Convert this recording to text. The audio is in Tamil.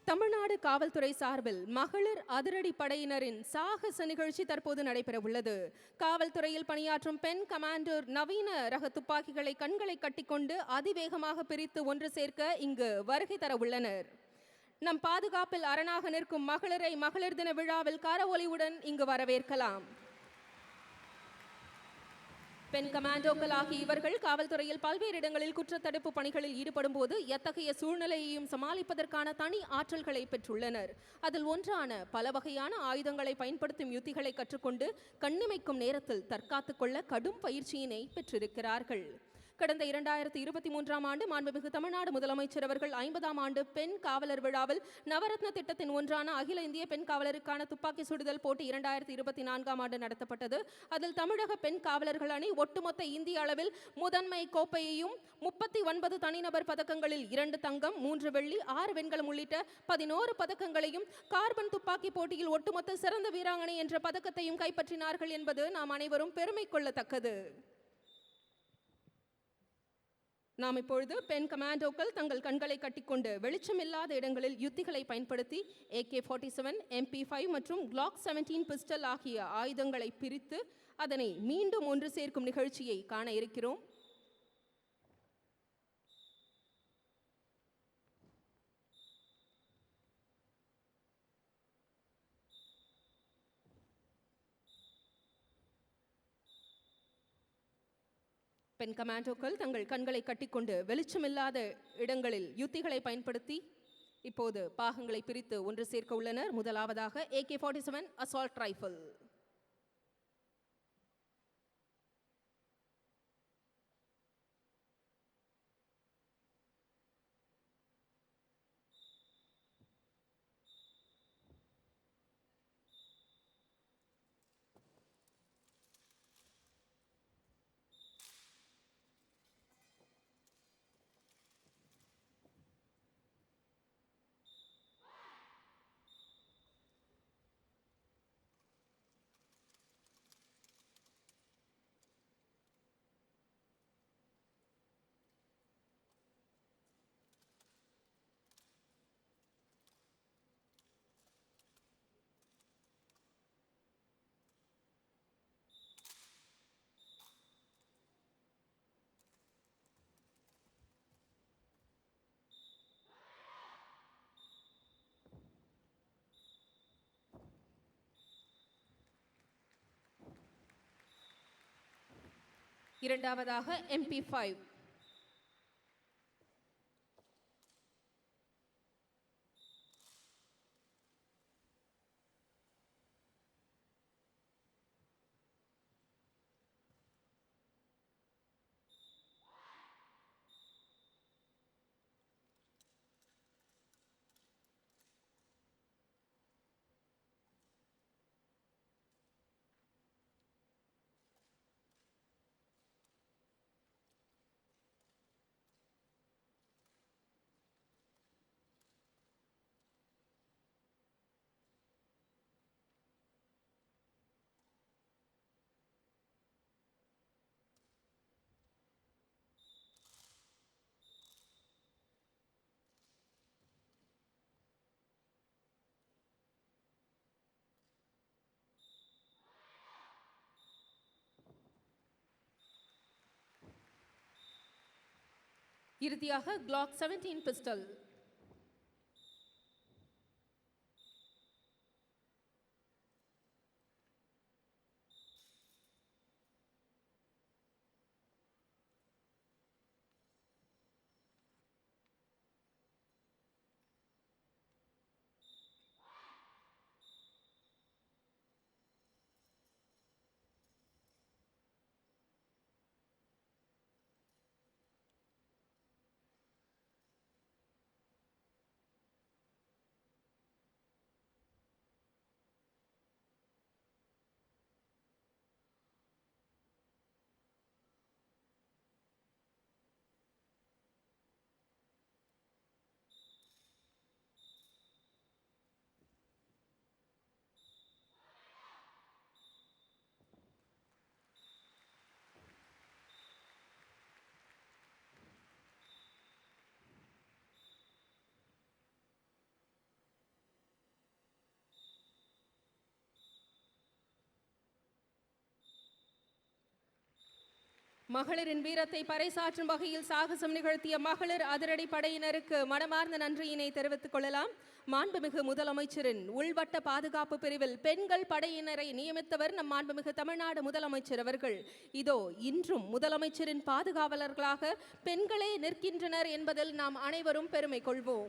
தமிழ்நாடு காவல்துறை சார்பில் மகளிர் அதிரடி படையினரின் சாகச நிகழ்ச்சி தற்போது நடைபெறவுள்ளது. காவல்துறையில் பணியாற்றும் பெண் கமாண்டோர் நவீன ரக துப்பாக்கிகளை கண்களை கட்டிக்கொண்டு அதிவேகமாக பிரித்து ஒன்று சேர்க்க இங்கு வருகை தர உள்ளனர். நம் பாதுகாப்பில் அரணாக நிற்கும் மகளிரை மகளிர் தின விழாவில் கரவொலியுடன் இங்கு வரவேற்கலாம். பெண் கமாண்டோக்கள் ஆகிய இவர்கள் காவல்துறையில் பல்வேறு இடங்களில் குற்றத்தடுப்பு பணிகளில் ஈடுபடும் போது எத்தகைய சூழ்நிலையையும் சமாளிப்பதற்கான தனி ஆற்றல்களை பெற்றுள்ளனர். அதில் ஒன்றான பல வகையான ஆயுதங்களை பயன்படுத்தும் யுத்திகளை கற்றுக்கொண்டு கண்ணிமைக்கும் நேரத்தில் தற்காத்துக் கொள்ள கடும் பயிற்சியினை பெற்றிருக்கிறார்கள். கடந்த 2023ஆம் ஆண்டு மாண்புமிகு தமிழ்நாடு முதலமைச்சர் அவர்கள் 50ஆம் ஆண்டு பெண் காவலர் விழாவில் நவரத்ன திட்டத்தின் ஒன்றான அகில இந்திய பெண் காவலருக்கான துப்பாக்கி சுடுதல் போட்டி 2024ஆம் ஆண்டு நடத்தப்பட்டது. அதில் தமிழக பெண் காவலர்கள் அணி ஒட்டுமொத்த இந்திய அளவில் முதன்மை கோப்பையையும் 39 தனிநபர் பதக்கங்களில் 2 தங்கம் 3 வெள்ளி 6 வெண்கலம் உள்ளிட்ட 11 பதக்கங்களையும் கார்பன் துப்பாக்கி போட்டியில் ஒட்டுமொத்த சிறந்த வீராங்கனை என்ற பதக்கத்தையும் கைப்பற்றினார்கள் என்பது நாம் அனைவரும் பெருமை கொள்ளத்தக்கது. நாம் இப்பொழுது பெண் கமாண்டோக்கள் தங்கள் கண்களை கட்டிக்கொண்டு வெளிச்சமில்லாத இடங்களில் யுத்திகளை பயன்படுத்தி AK-47, MP5 மற்றும் Glock 17 பிஸ்டல் ஆகிய ஆயுதங்களை பிரித்து அதனை மீண்டும் ஒன்று சேர்க்கும் நிகழ்ச்சியை காண இருக்கிறோம். பெண் கமாண்டோக்கள் தங்கள் கண்களை கட்டிக்கொண்டு வெளிச்சமில்லாத இடங்களில் யுத்திகளை பயன்படுத்தி இப்போது பாகங்களை பிரித்து ஒன்று சேர்க்க உள்ளனர். முதலாவதாக AK-47 அசால்ட் ரைஃபிள். இரண்டாவதாக MP5. இறுதியாக Glock 17 பிஸ்டல். மகளிரின் வீரத்தை பறைசாற்றும் வகையில் சாகசம் நிகழ்த்திய மகளிர் அதிரடி படையினருக்கு மனமார்ந்த நன்றியினை தெரிவித்துக் கொள்ளலாம். மாண்புமிகு முதலமைச்சரின் உள்வட்ட பாதுகாப்பு பிரிவில் பெண்கள் படையினரை நியமித்தவர் நம் மாண்புமிகு தமிழ்நாடு முதலமைச்சர் அவர்கள். இதோ இன்றும் முதலமைச்சரின் பாதுகாவலர்களாக பெண்களே நிற்கின்றனர் என்பதில் நாம் அனைவரும் பெருமை கொள்வோம்.